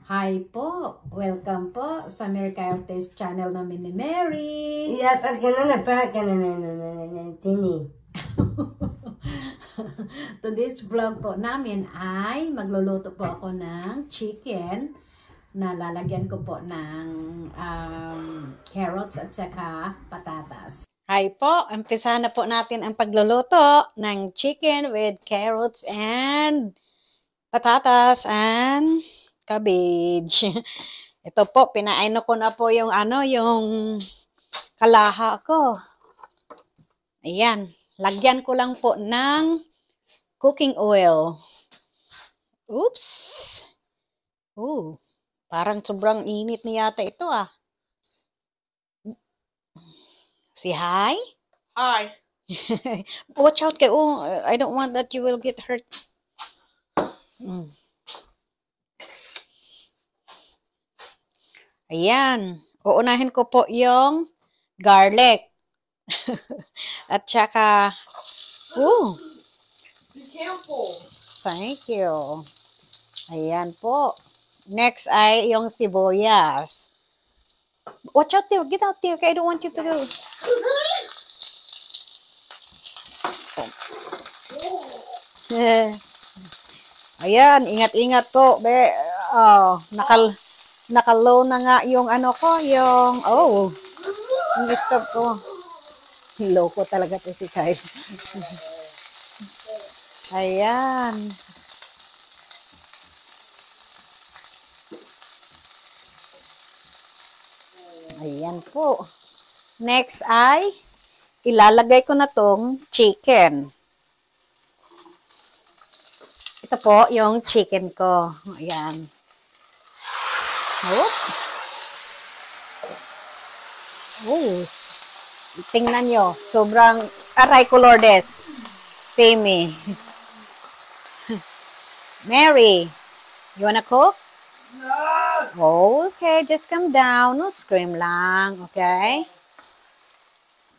Hi po! Welcome po sa America Artist channel namin ni Mary! Dapat ka na tini. Today's vlog po namin ay magluluto po ako ng chicken na lalagyan ko po ng carrots at saka patatas. Hi po! Umpisa na po natin ang pagluluto ng chicken with carrots and patatas and cabbage. Ito po, pinaino ko na po yung yung kalaha ko. Ayan. Lagyan ko lang po ng cooking oil. Oops. Ooh. Parang sobrang init na yata ito ah. Say hi. Hi. Watch out kay I don't want that you will get hurt. Ayan. Uunahin ko po yung garlic. At saka, Be careful. Thank you. Ayan po. Next ay yung sibuyas. Watch out there. Get out there. I don't want you to go. Ayan. Ingat-ingat po. Nakalow na nga yung ko. Yung stop ko. Loko talaga to si Kyle. Ayan. Ayan po. Next ay ilalagay ko na tong chicken. Ito po yung chicken ko. Ayan. Tingnan nyo. Sobrang aray color des. Steamy. Mary, you wanna cook? No. Okay, just calm down. No scream lang, okay?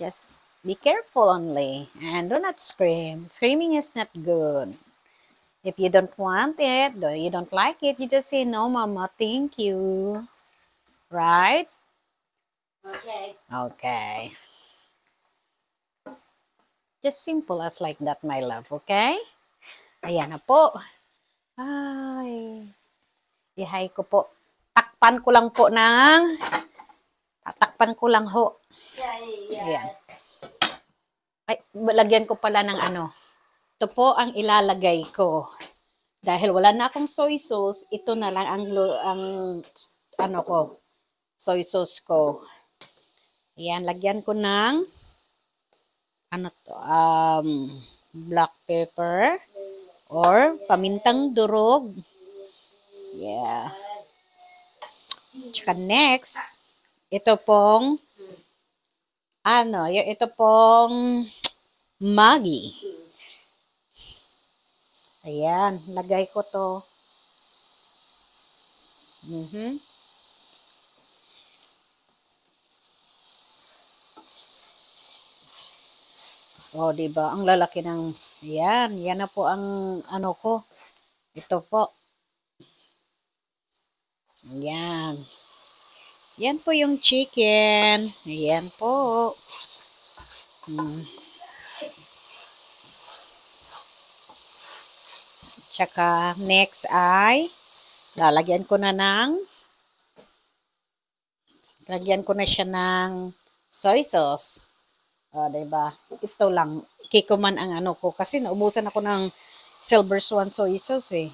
Just be careful only. And do not scream. Screaming is not good. If you don't want it, or you don't like it, you just say, no, mama, thank you. Right? Okay. Okay. Just simple as like that, my love, okay? Ayan na po. Ay. Ihay ko po. Takpan ko lang po tatakpan ko lang ho. Ayan. Ay, lagyan ko pala ng Ito po ang ilalagay ko. Dahil wala na akong soy sauce, ito na lang ang soy sauce ko. Ayan, lagyan ko ng black pepper or pamintang durog. Yeah. Tsaka next, ito pong Maggi. Ayan, lagay ko to. Diba? Ang lalaki ng, yan na po ang ko. Ito po. Yan. Yan po yung chicken. Ayan po. Tsaka next ay lagyan ko na siya ng soy sauce. Diba? Ito lang. Kikuman ang ko. Kasi naubusan ako ng Silver Swan soy sauce eh.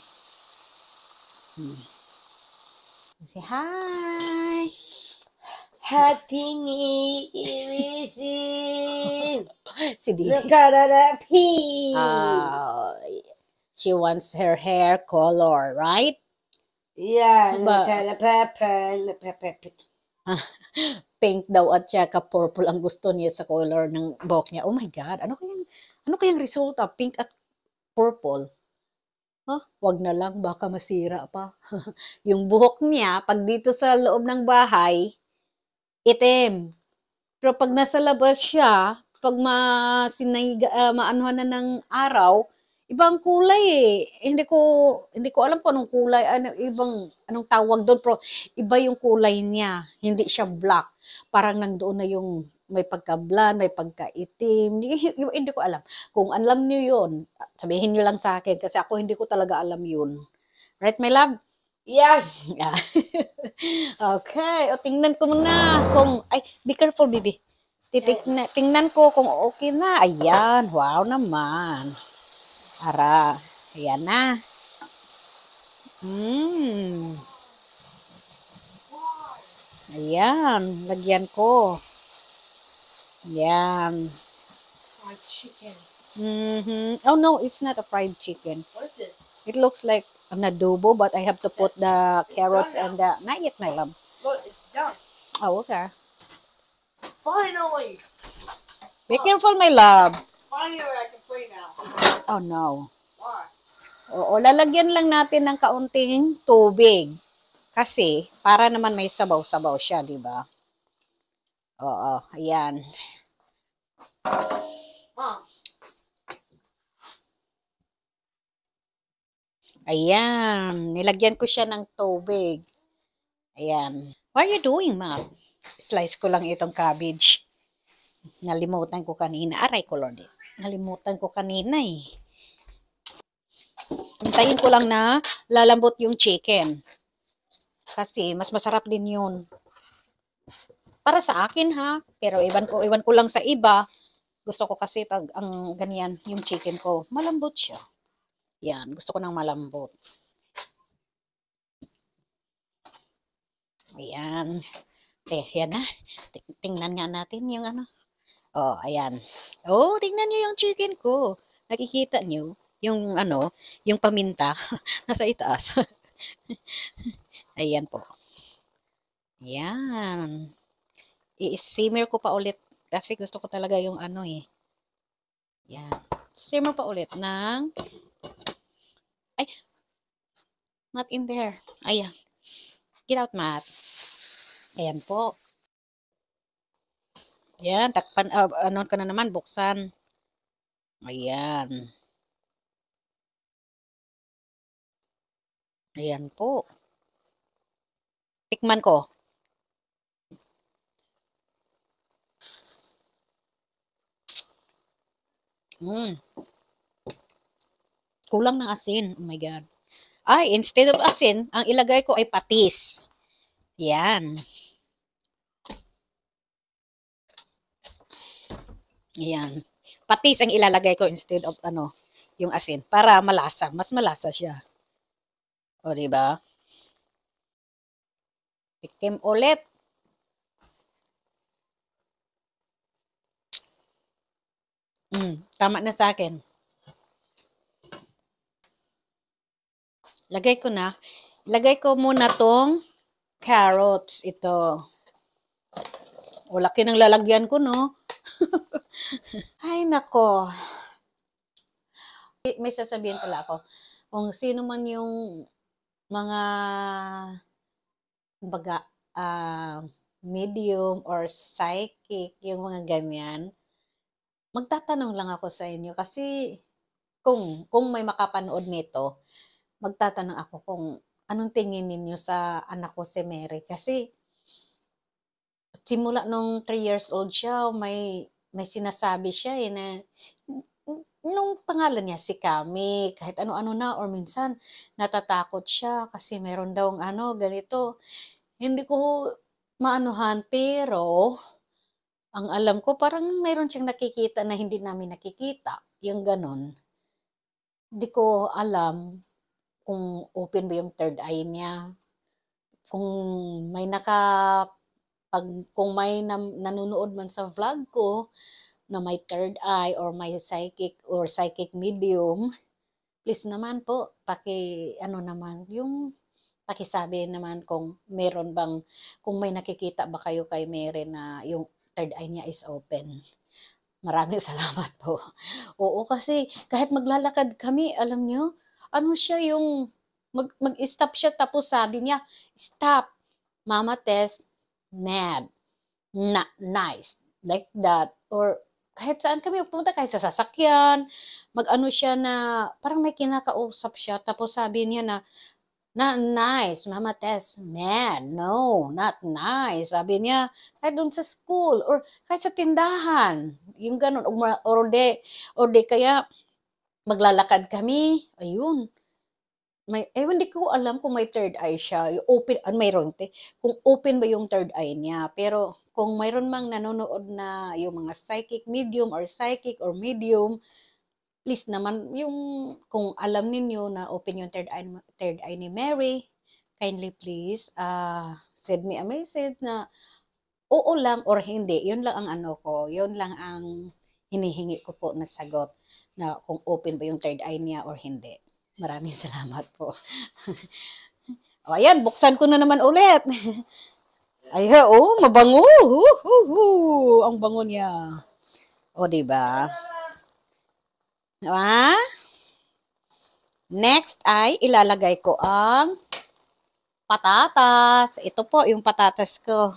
Say hi! Hatingi irisin. Si Dee. Nakararapi. She wants her hair color, right? Yeah, nakarapapa. Pink daw at saka purple ang gusto niya sa color ng buhok niya. Oh my God, ano kayang resulta? Pink at purple. Wag na lang, baka masira pa. Yung buhok niya, pag dito sa loob ng bahay, itim. Pero pag nasa labas siya, pag maanuhan na ng araw, ibang kulay eh. Hindi ko alam kung anong kulay, anong tawag doon, pero iba yung kulay niya. Hindi siya black. Parang nandoon na yung may pagka-blonde, may pagka-itim. Hindi ko alam. Kung alam niyo yun, sabihin niyo lang sa akin kasi ako hindi ko talaga alam yun. Right, my love? Yes. Okay. O, tingnan ko muna kung, ay, be careful, baby. Tingnan ko kung okay na. Ayan. Wow naman. Ara. Ayan na. Ayan. Lagyan ko. Ayan. Fried chicken. Oh no, it's not a fried chicken. What is it? It looks like an adobo, but I have to put the carrots and the... Not yet, my love. Look, it's done. Oh, okay. Finally. Be careful, my love. Finally, I can play now. Oh no. Why? Oo, lalagyan lang natin ng kaunting tubig. Kasi, para naman may sabaw-sabaw siya, di ba? Oo, ayan. Mom. Ayan, nilagyan ko siya ng tubig. Ayan. What are you doing, ma'am? Slice ko lang itong cabbage. Nalimutan ko kanina. Aray ko, Lord. Nalimutan ko kanina eh. Hintayin ko lang na lalambot yung chicken. Kasi mas masarap din yun. Para sa akin ha. Pero iwan ko lang sa iba. Gusto ko kasi pag ang ganyan yung chicken ko, malambot siya. Yan, gusto ko ng malambot. Ayan. Yan na. Tingnan nga natin yung ano. Oh, ayan. Oh, tingnan niyo yung chicken ko. Nakikita niyo yung ano, yung paminta nasa itaas. Ayan po. Ayan. I-simmer ko pa ulit kasi gusto ko talaga yung ano eh. Ayan. Simmer pa ulit ng ay, not in there. Ayan. Get out, Matt. Ayan po. Ayan, takpan, ano ka na naman, buksan. Ayan. Ayan po. Tikman ko. Kulang ng asin. Oh my God. Ay, instead of asin, ang ilagay ko ay patis. Yan. Yan. Patis ang ilalagay ko instead of ano, yung asin. Para malasa. Mas malasa siya. O, diba? Tikim ulit. Tama na sa akin. Lagay ko muna tong carrots. Ito. O, laki ng lalagyan ko, no? Ay, nako. May sasabihin pala ako. Kung sino man yung mga kumbaga, medium or psychic, yung mga ganyan, magtatanong lang ako sa inyo kasi kung may makapanood nito, magtatanong ako kung anong tingin ninyo sa anak ko si Mary. Kasi simula nung 3 years old siya, may sinasabi siya na nung pangalan niya si Kami, kahit ano-ano na, or minsan natatakot siya kasi meron daw ganito. Hindi ko maanuhan, pero ang alam ko parang meron siyang nakikita na hindi namin nakikita. Yung ganon. Hindi ko alam kung open ba yung third eye niya. Kung may kung may nanonood man sa vlog ko na may third eye or may psychic medium, please naman po, pakisabi naman kung meron bang, kung may nakikita ba kayo kay Mary na yung third eye niya is open. Maraming salamat po. Oo, kasi kahit maglalakad kami, alam niyo, siya yung mag-stop siya tapos sabi niya, stop, Mama Tess, mad, not nice, like that. Or kahit saan kami pupunta, kahit sa sasakyan, mag-ano siya na, parang may kinakausap siya, tapos sabi niya na, not nice, Mama Tess, man, no, not nice. Sabi niya, kahit doon sa school, or kahit sa tindahan, yung ganun, or de kaya, maglalakad kami, ayun, hindi ko alam kung may third eye siya. Yung open, mayroon kung open ba yung third eye niya. Pero kung mayroon mang nanonood na yung mga psychic medium, please naman, yung kung alam ninyo na open yung third eye ni Mary, kindly please send me a message na oo lang or hindi. Yun lang ang ano ko. Yun lang ang hinihingi ko po na sagot na kung open ba yung third eye niya or hindi. Maraming salamat po. O, ayan, buksan ko na naman ulit. Ay, mabango. Ang bango niya. O, diba? Next ay ilalagay ko ang patatas. Ito po yung patatas ko.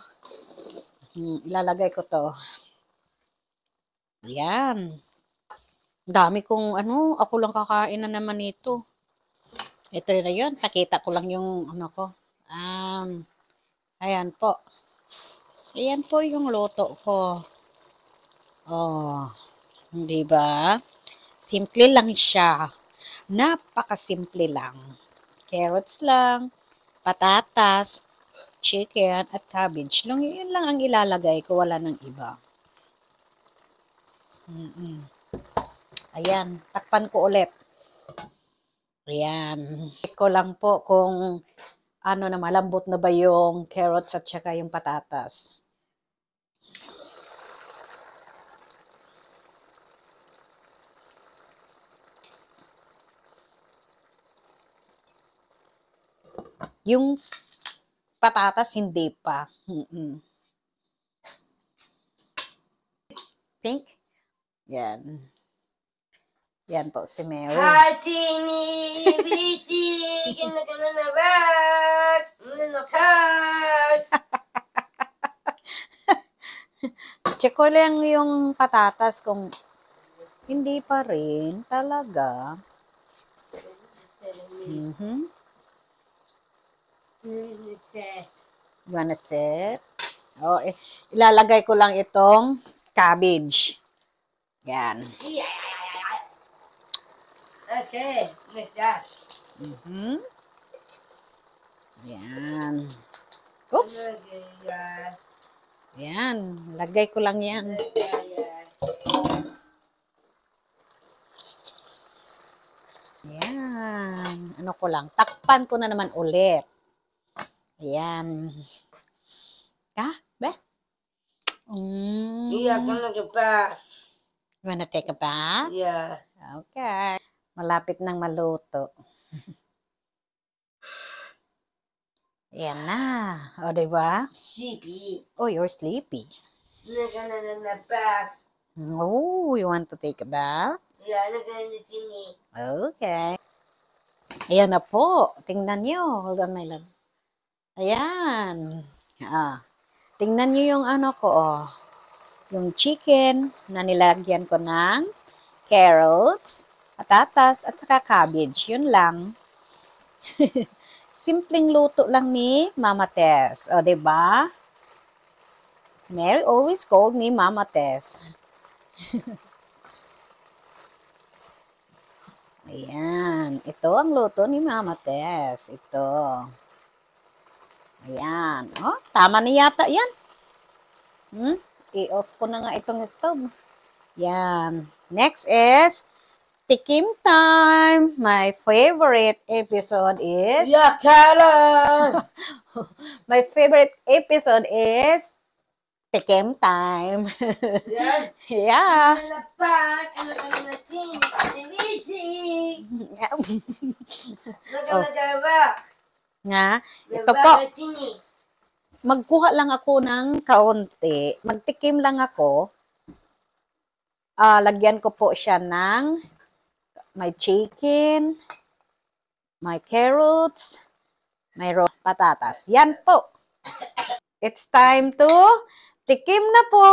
Ilalagay ko to. Ayan. Dami kong ako lang kakain na naman nito. Ito na yun. Pakita ko lang yung ko. Ayan po. Ayan po yung luto ko. Oh, di ba? Simple lang siya. Napakasimple lang. Carrots lang, patatas, chicken, at cabbage. Yun lang ang ilalagay ko. Wala nang iba. Ayan. Takpan ko ulit. Ayan. Check ko lang po kung na malambot na ba yung carrots at saka yung patatas. Yung patatas hindi pa. Pink? Yan. Yan po si Mary. Hatini, bisig, nakananabak, nanakas. Check ko lang yung patatas kung hindi pa rin talaga. You wanna set? Oh, ilalagay ko lang itong cabbage. Yan. Okay, like that. Yan. Oops. Yan. Lagay ko lang yan. Yan. Ano ko lang. Takpan ko na naman ulit. Ayan. Be? Yeah, I'm gonna get back. You wanna take a bath? Yeah. Okay. Malapit nang maluto. Ayan na. O, diba? Sleepy. Oh, you're sleepy. Back. Oh, you want to take a bath? Yeah, nagana. Okay. Ayan na po. Tingnan nyo. Hold on, my love. Ayan. Tingnan nyo yung ko. Yung chicken na nilagyan ko ng carrots, patatas, at saka cabbage. Yun lang. Simpleng luto lang ni Mama Tess. O, diba? Mary always called me Mama Tess. Ayan. Ito ang luto ni Mama Tess. Ito. Ayan. Oh, tama na yata yan. I-off ko na nga itong stove. Yan. Next is Tikim time. My favorite episode is... Yeah, Carla! My favorite episode is Tikim time. Yeah. Yeah. Nga. Ito po. Magkuha lang ako ng kaunti. Magtikim lang ako. Lagyan ko po siya ng may chicken, may carrots, may raw patatas. Yan po. It's time to Tikim na po.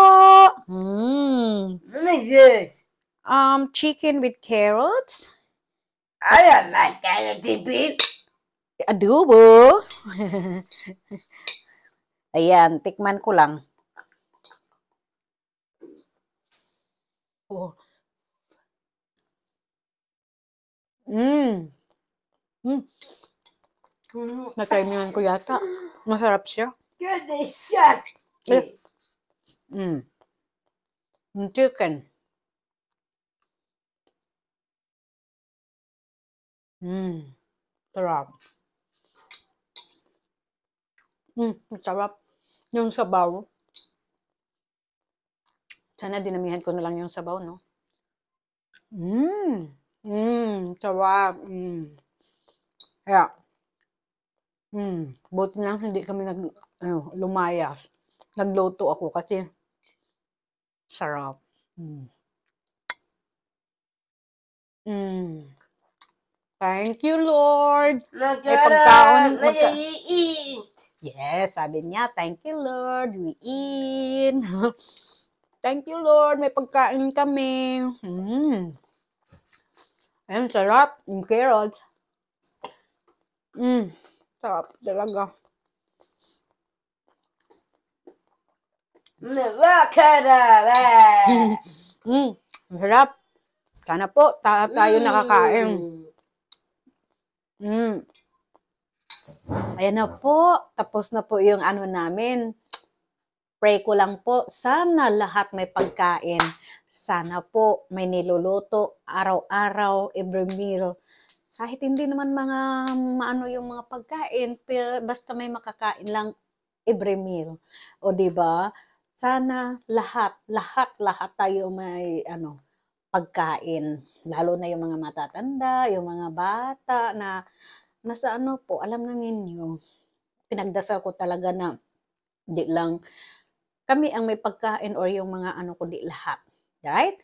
What is this? Chicken with carrots. I don't like carroty beef. Adobo. Ayan, tikman ko lang. Oh. Natimingan ko yata. Masarap siya. Good as shot. Chicken. Sarap. Sarap. Yung sabaw. Sana dinamihan ko na lang yung sabaw, no? Sarap. Kaya, buti lang hindi kami lumayas. Nagluto ako kasi sarap. Thank you, Lord. May pagkaon. Eat. Yes, sabi niya, thank you, Lord. We eat. Thank you, Lord. May pagkain kami. Ayun, sarap. Yung carrots. Sarap talaga. Sarap. Sana po, tayo nakakain. Ayan na po. Tapos na po yung ano namin. Pray ko lang po, sana lahat may pagkain. Sana po may niluluto araw-araw, every meal. Kahit hindi naman maano yung mga pagkain, basta may makakain lang every meal. O diba? Sana lahat tayo may pagkain. Lalo na yung mga matatanda, yung mga bata na nasa po, alam na ninyo. Pinagdasal ko talaga na di lang kami ang may pagkain or yung mga kundi lahat. Right?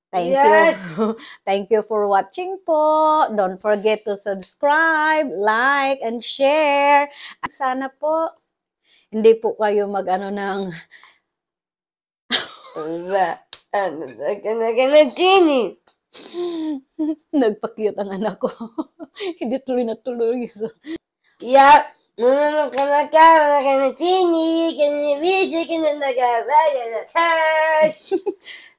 Thank you. Thank you for watching po. Don't forget to subscribe, like, and share. Sana po, hindi po kayo ng nagpa-cute ang anak ko. Hindi tuloy na tuloy. Yep.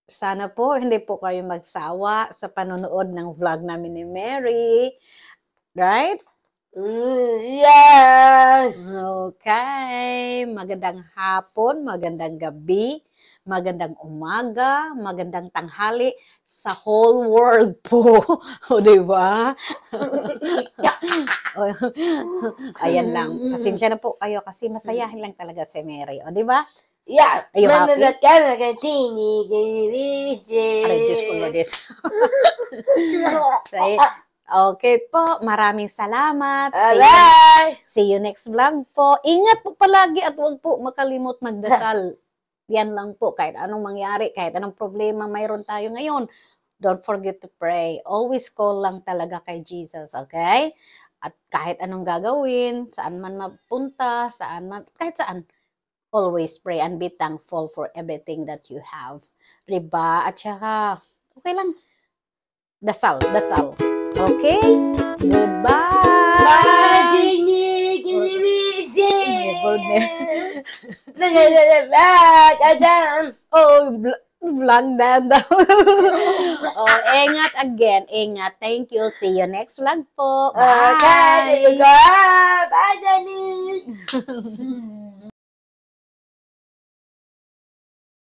Sana po, hindi po kayo magsawa sa panonood ng vlog namin ni Mary. Right? Yes. Okay. Magandang hapon, magandang gabi, magandang umaga, magandang tanghali sa whole world po. O, diba? Ayan lang. Pasensya na po kayo kasi masayahin lang talaga si Mary. O, diba? Yeah. Are you happy? Aray, Diyos ko, Lodis. Okay po. Maraming salamat. Bye. See you next vlog po. Ingat po palagi at huwag po makalimot magdasal. Yan lang po. Kahit anong mangyari, kahit anong problema mayroon tayo ngayon, don't forget to pray. Always call lang talaga kay Jesus, okay? At kahit anong gagawin, saan man mapunta, kahit saan, always pray and be thankful for everything that you have. Diba? At saka, okay lang. Dasal. Okay? Goodbye! Bye! Oh, vlog na daw. Oh, ingat again. Ingat. Thank you. See you next vlog po. Bye! Bye, Danny!